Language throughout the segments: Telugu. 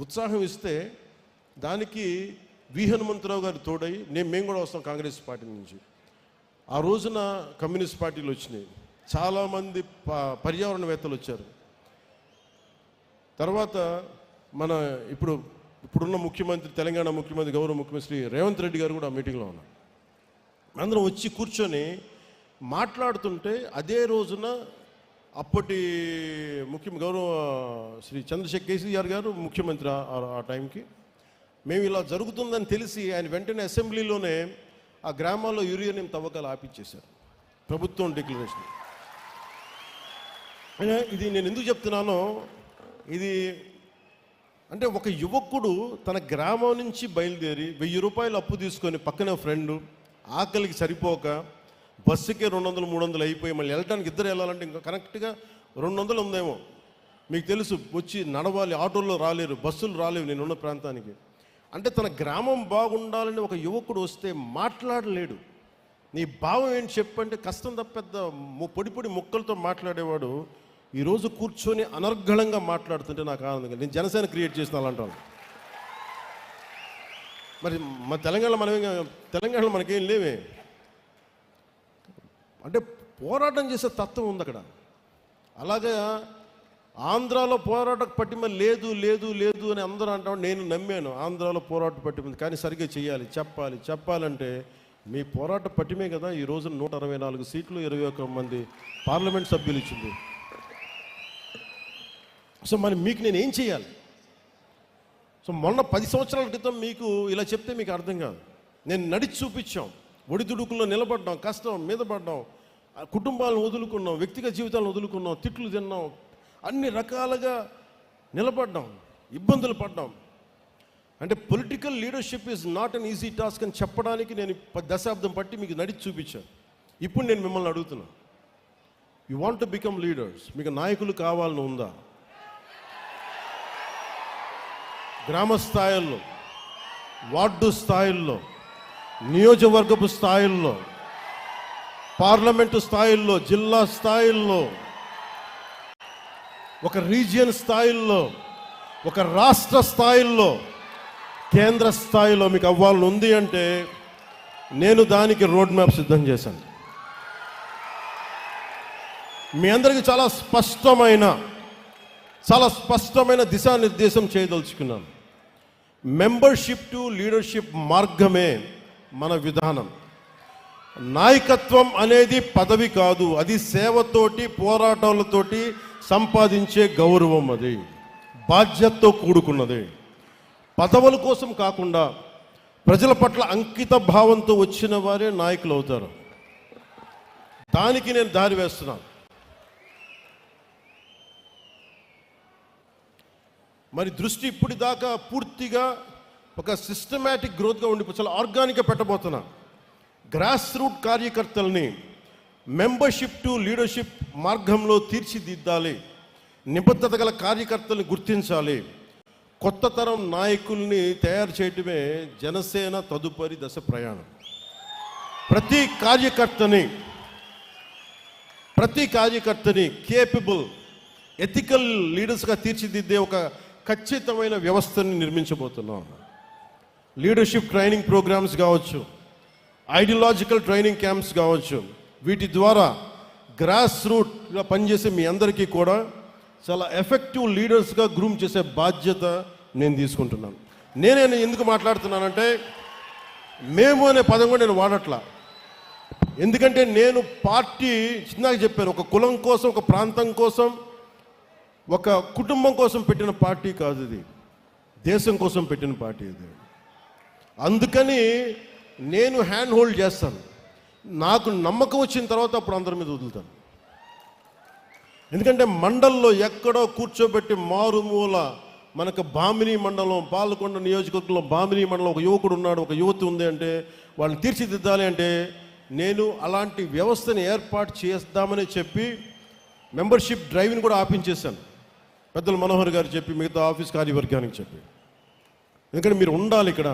ఉత్సాహం ఇస్తే దానికి వి హనుమంతరావు గారు తోడై మేము కూడా వస్తాం కాంగ్రెస్ పార్టీ నుంచి. ఆ రోజున కమ్యూనిస్ట్ పార్టీలు వచ్చినాయి, చాలామంది పర్యావరణవేత్తలు వచ్చారు. తర్వాత మన ఇప్పుడున్న ముఖ్యమంత్రి, తెలంగాణ ముఖ్యమంత్రి, గౌరవ ముఖ్యమంత్రి రేవంత్ రెడ్డి గారు కూడా ఆ మీటింగ్లో ఉన్నారు. అందరం వచ్చి కూర్చొని మాట్లాడుతుంటే అదే రోజున అప్పటి గౌరవ శ్రీ చంద్రశేఖర్ కేసీఆర్ గారు ముఖ్యమంత్రి ఆ టైంకి, మేము ఇలా జరుగుతుందని తెలిసి ఆయన వెంటనే అసెంబ్లీలోనే ఆ గ్రామాల్లో యురేనియం తవ్వకాలు ఆపించేశారు, ప్రభుత్వం డిక్లరేషన్. ఇది నేను ఎందుకు చెప్తున్నానో, ఇది అంటే ఒక యువకుడు తన గ్రామం నుంచి బయలుదేరి 1000 రూపాయలు అప్పు తీసుకొని పక్కన ఫ్రెండు ఆకలికి సరిపోక బస్సుకే 200-300 అయిపోయి మళ్ళీ వెళ్ళడానికి ఇద్దరు వెళ్ళాలంటే ఇంకా కరెక్ట్గా 200 ఉందేమో. మీకు తెలుసు, వచ్చి నడవాలి, ఆటోల్లో రాలేరు, బస్సులు రాలేవు నేనున్న ప్రాంతానికి. అంటే తన గ్రామం బాగుండాలని ఒక యువకుడు వస్తే మాట్లాడలేడు. నీ భావం ఏంటి చెప్పంటే కష్టం తప్ప పెద్ద పొడి ముక్కలతో మాట్లాడేవాడు ఈరోజు కూర్చొని అనర్గళంగా మాట్లాడుతుంటే నాకు ఆనందంగా. నేను జనసేన క్రియేట్ చేసిన అలాంటి. మరి మన తెలంగాణలో మనకేం లేవే. అంటే పోరాటం చేసే తత్వం ఉంది అక్కడ. అలాగే ఆంధ్రాలో పోరాట పట్టిమ లేదు లేదు లేదు అని అందరూ అంటాం. నేను నమ్మాను ఆంధ్రాలో పోరాట పట్టిమ, కానీ సరిగ్గా చేయాలి, చెప్పాలంటే మీ పోరాట పట్టిమే కదా ఈ రోజున 164 సీట్లు 21 మంది పార్లమెంట్ సభ్యులు ఇచ్చింది. సో మరి మీకు నేను ఏం చేయాలి? సో మొన్న 10 సంవత్సరాల క్రితం మీకు ఇలా చెప్తే మీకు అర్థం కాదు. నేను నడిచి చూపించాం, ఒడిదుడుకుల్లో నిలబడ్డాం, కష్టం మీద పడ్డాం, కుటుంబాలను వదులుకున్నాం, వ్యక్తిగత జీవితాలను వదులుకున్నాం, తిట్లు తిన్నాం, అన్ని రకాలుగా నిలబడ్డాం, ఇబ్బందులు పడ్డాం. అంటే political leadership is not an easy task అని చెప్పడానికి నేను 10 దశాబ్దం పట్టి మీకు నడిచి చూపించాను. ఇప్పుడు నేను మిమ్మల్ని అడుగుతున్నా, you want to become leaders, మీకు నాయకులు కావాలని ఉందా? గ్రామ స్థాయిల్లో, వార్డు స్థాయిల్లో, నియోజకవర్గపు స్థాయిల్లో, పార్లమెంటు స్థాయిల్లో, జిల్లా స్థాయిల్లో, ఒక రీజియన్ స్థాయిల్లో, ఒక రాష్ట్ర స్థాయిల్లో, కేంద్ర స్థాయిలో మీకు అవ్వాలని ఉంది అంటే నేను దానికి రోడ్ మ్యాప్ సిద్ధం చేశాను. మీ అందరికీ చాలా స్పష్టమైన దిశానిర్దేశం చేయదలుచుకున్నాను. మెంబర్షిప్ టు లీడర్షిప్ మార్గమే మన విధానం. నాయకత్వం అనేది పదవి కాదు, అది సేవతోటి పోరాటాలతోటి సంపాదించే గౌరవం, అది బాధ్యతతో కూడుకున్నది. పదవుల కోసం కాకుండా ప్రజల పట్ల అంకిత భావంతో వచ్చిన వారే నాయకులు అవుతారు. దానికి నేను దారి వేస్తున్నాను. మరి దృష్టి ఇప్పటిదాకా పూర్తిగా ఒక సిస్టమేటిక్ గ్రోత్గా చాలా ఆర్గానిక్గా పెట్టబోతున్నా. గ్రాస్ రూట్ కార్యకర్తల్ని మెంబర్షిప్ టు లీడర్షిప్ మార్గంలో తీర్చిదిద్దాలి. నిబద్ధత గల కార్యకర్తల్ని గుర్తించాలి. కొత్త తరం నాయకుల్ని తయారు చేయటమే జనసేన తదుపరి దశ ప్రయాణం. ప్రతి కార్యకర్తని కేపబుల్, ఎథికల్ లీడర్స్గా తీర్చిదిద్దే ఒక ఖచ్చితమైన వ్యవస్థని నిర్మించబోతున్నాం. లీడర్షిప్ ట్రైనింగ్ ప్రోగ్రామ్స్ కావచ్చు, ఐడియాలజికల్ ట్రైనింగ్ క్యాంప్స్ కావచ్చు, వీటి ద్వారా గ్రాస్ రూట్గా పనిచేసే మీ అందరికీ కూడా చాలా ఎఫెక్టివ్ లీడర్స్గా గ్రూమ్ చేసే బాధ్యత నేను తీసుకుంటున్నాను. నేనే ఎందుకు మాట్లాడుతున్నానంటే, మేము అనే పదం కూడా నేను వాడట్లా. ఎందుకంటే నేను పార్టీ చిన్నగా చెప్పాను, ఒక కులం కోసం, ఒక ప్రాంతం కోసం, ఒక కుటుంబం కోసం పెట్టిన పార్టీ కాదు ఇది, దేశం కోసం పెట్టిన పార్టీ ఇది. అందుకని నేను హ్యాండ్ హోల్డ్ చేస్తాను. నాకు నమ్మకం వచ్చిన తర్వాత అప్పుడు అందరి మీద వదులుతాను. ఎందుకంటే మండల్లో ఎక్కడో కూర్చోబెట్టి మారుమూల మనకు బామిని మండలం, పాలకొండ నియోజకవర్గంలో బామిని మండలం ఒక యువకుడు ఉన్నాడు, ఒక యువతి ఉంది అంటే వాళ్ళని తీర్చిదిద్దాలి అంటే నేను అలాంటి వ్యవస్థని ఏర్పాటు చేద్దామని చెప్పి మెంబర్షిప్ డ్రైవ్ని కూడా ఆపించేశాను. పెద్దలు మనోహర్ గారు చెప్పి, మిగతా ఆఫీస్ కార్యవర్గానికి చెప్పి, ఎందుకంటే మీరు ఉండాలి ఇక్కడ,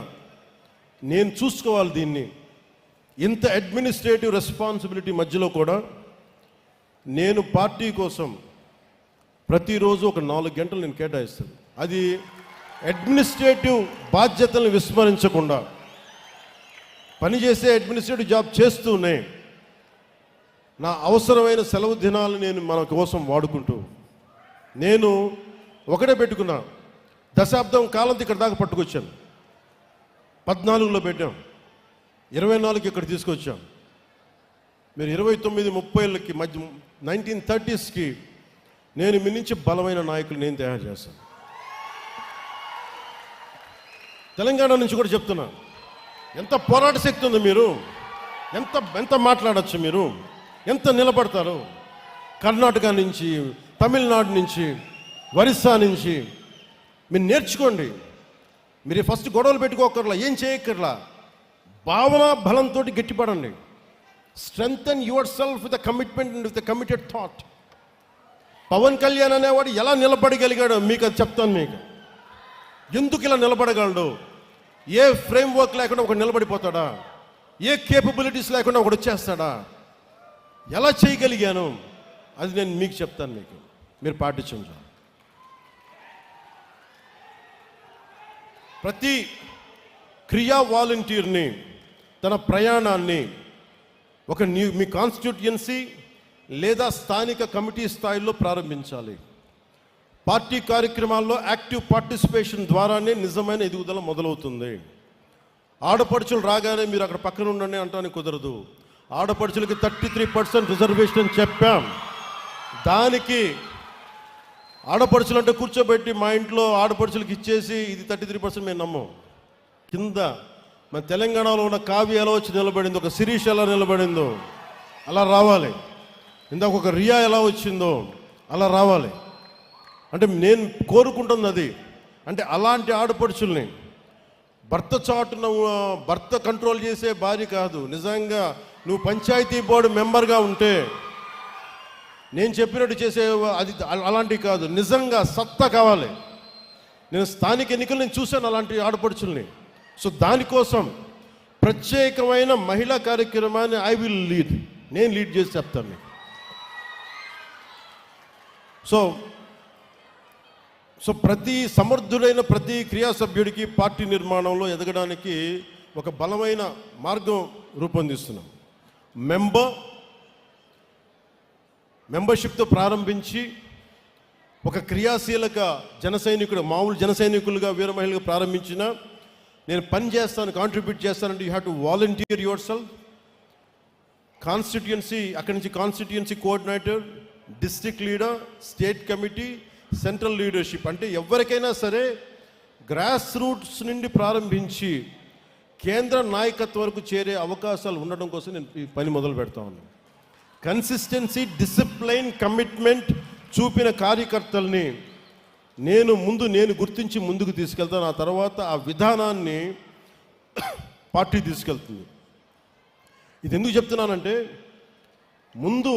నేను చూసుకోవాలి దీన్ని. ఇంత అడ్మినిస్ట్రేటివ్ రెస్పాన్సిబిలిటీ మధ్యలో కూడా నేను పార్టీ కోసం ప్రతిరోజు ఒక 4 గంటలు నేను కేటాయిస్తాను. అది అడ్మినిస్ట్రేటివ్ బాధ్యతలను విస్మరించకుండా పనిచేసే అడ్మినిస్ట్రేటివ్ జాబ్ చేస్తూనే నా అవసరమైన సెలవు దినాలు నేను మన కోసం వాడుకుంటూ నేను ఒకటే పెట్టుకున్నా. దశాబ్దం కాలం ఇక్కడ దాకా పట్టుకొచ్చాను. 14లో పెట్టాం, 24కి ఇక్కడ తీసుకొచ్చాం. మీరు 29-30కి మధ్య 1930స్కి నేను మీ నుంచి బలమైన నాయకులు నేను తయారు చేస్తాను. తెలంగాణ నుంచి కూడా చెప్తున్నా, ఎంత పోరాట శక్తి ఉంది, మీరు ఎంత మాట్లాడచ్చు, మీరు ఎంత నిలబడతారు. కర్ణాటక నుంచి, తమిళనాడు నుంచి, ఒరిస్సా నుంచి మీరు నేర్చుకోండి. మీరు ఫస్ట్ గొడవలు పెట్టుకోకర్లా, ఏం చేయక్కర్లా, భావన బలంతో గట్టిపడండి. Strengthen yourself with commitment and with committed thought. Pawan Kalyan అనేవాడు ఎలా నిలబడగలిగాడో మీకు అది చెప్తాను. మీకు ఎందుకు ఇలా నిలబడగలడు? ఏ ఫ్రేమ్వర్క్ లేకుండా ఒకడు నిలబడిపోతాడా? ఏ కేపబిలిటీస్ లేకుండా ఒకడు వచ్చేస్తాడా? ఎలా చేయగలిగాను అది నేను మీకు చెప్తాను. మీకు మీరు పాటించండి. ప్రతి క్రియా వాలంటీర్ని తన ప్రయాణాన్ని ఒక మీ కాన్స్టిట్యూయన్సీ లేదా స్థానిక కమిటీ స్థాయిలో ప్రారంభించాలి. పార్టీ కార్యక్రమాల్లో యాక్టివ్ పార్టిసిపేషన్ ద్వారానే నిజమైన ఎదుగుదల మొదలవుతుంది. ఆడపడుచులు రాగానే మీరు అక్కడ పక్కన ఉండండి అంటానికి కుదరదు. ఆడపడుచులకి 33% రిజర్వేషన్ చెప్పాం. దానికి ఆడపడుచులు అంటే కూర్చోబెట్టి మా ఇంట్లో ఆడపడుచులకి ఇచ్చేసి ఇది 33% మేము నమ్మం. కింద మన తెలంగాణలో ఉన్న కావ్య ఎలా వచ్చి నిలబడిందో, ఒక శిరీష్ ఎలా నిలబడిందో అలా రావాలి. ఇందాక ఒక రియా ఎలా వచ్చిందో అలా రావాలి. అంటే నేను కోరుకుంటుంది అది. అంటే అలాంటి ఆడపడుచుల్ని భర్త చాటున భర్త కంట్రోల్ చేసే భార్య కాదు. నిజంగా నువ్వు పంచాయతీ బోర్డు మెంబర్గా ఉంటే నేను చెప్పినట్టు చేసే అది అలాంటివి కాదు. నిజంగా సత్తా కావాలి. నేను స్థానిక ఎన్నికలు నేను చూశాను అలాంటి ఆడపడుచుల్ని. సో దానికోసం ప్రత్యేకమైన మహిళా కార్యక్రమాన్ని ఐ విల్ లీడ్, నేను లీడ్ చేసి చెప్తాను మీకు. సో ప్రతి సమర్థుడైన ప్రతి క్రియా సభ్యుడికి పార్టీ నిర్మాణంలో ఎదగడానికి ఒక బలమైన మార్గం రూపొందిస్తున్నాం. మెంబర్షిప్తో ప్రారంభించి ఒక క్రియాశీలక జన సైనికుడు, మామూలు జన సైనికులుగా వీర మహిళగా ప్రారంభించిన నేను పని చేస్తాను, కాంట్రిబ్యూట్ చేస్తానంటే you have to volunteer your self. Constituency, అక్కడి నుంచి constituency coordinator, district leader, state committee, central leadership. అంటే ఎవరికైనా సరే గ్రాస్ రూట్స్ నుండి ప్రారంభించి కేంద్ర నాయకత్వం వరకు చేరే అవకాశాలు ఉండడం కోసం నేను ఈ పని మొదలు పెడతా ఉన్నాను. కన్సిస్టెన్సీ, డిసిప్లైన్, కమిట్మెంట్ చూపిన కార్యకర్తల్ని నేను గుర్తించి ముందుకు తీసుకెళ్తాను. ఆ తర్వాత ఆ విధానాన్ని పార్టీ తీసుకెళ్తుంది. ఇది ఎందుకు చెప్తున్నానంటే, ముందు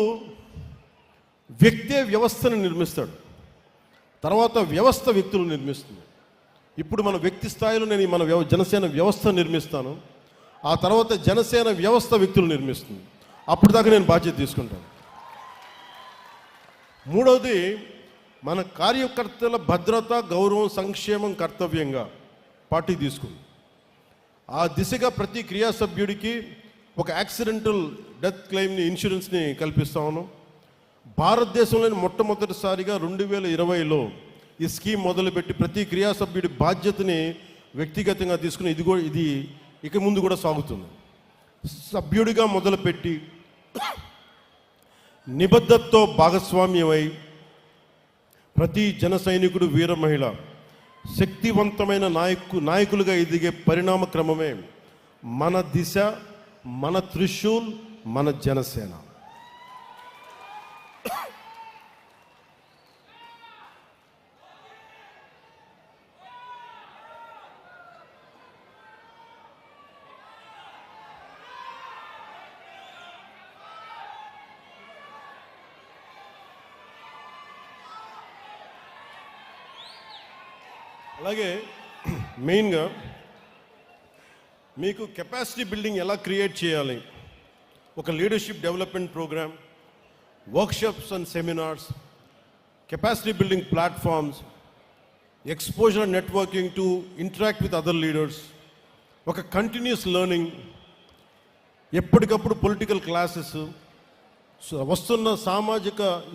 వ్యక్తే వ్యవస్థను నిర్మిస్తాడు, తర్వాత వ్యవస్థ వ్యక్తులను నిర్మిస్తుంది. ఇప్పుడు మన వ్యక్తి స్థాయిలో నేను మన జనసేన వ్యవస్థ నిర్మిస్తాను. ఆ తర్వాత జనసేన వ్యవస్థ వ్యక్తులు నిర్మిస్తుంది. అప్పుడు దాకా నేను బాధ్యత తీసుకుంటాను. మూడవది, మన కార్యకర్తల భద్రత, గౌరవం, సంక్షేమం కర్తవ్యంగా పార్టీ తీసుకుంది. ఆ దిశగా ప్రతి క్రియా సభ్యుడికి ఒక యాక్సిడెంటల్ డెత్ క్లెయిమ్ని, ఇన్సూరెన్స్ని కల్పిస్తాను. భారతదేశంలోని మొట్టమొదటిసారిగా 2020లో ఈ స్కీమ్ మొదలుపెట్టి ప్రతి క్రియా సభ్యుడి బాధ్యతని వ్యక్తిగతంగా తీసుకుని ఇది ఇక ముందు కూడా సాగుతుంది. సభ్యుడిగా మొదలుపెట్టి నిబద్ధతతో భాగస్వామ్యమై ప్రతి జన సైనికుడు, వీర మహిళ శక్తివంతమైన నాయకులుగా ఎదిగే పరిణామ క్రమమే మన దిశ, మన త్రిశూల్, మన జనసేన. అలాగే మెయిన్గా మీకు కెపాసిటీ బిల్డింగ్ ఎలా క్రియేట్ చేయాలి, ఒక leadership development programme, workshops and seminars, capacity building platforms, exposure and networking to interact with other leaders, ఒక కంటిన్యూస్ లెర్నింగ్, ఎప్పటికప్పుడు పొలిటికల్ క్లాసెస్, వస్తున్న సామాజిక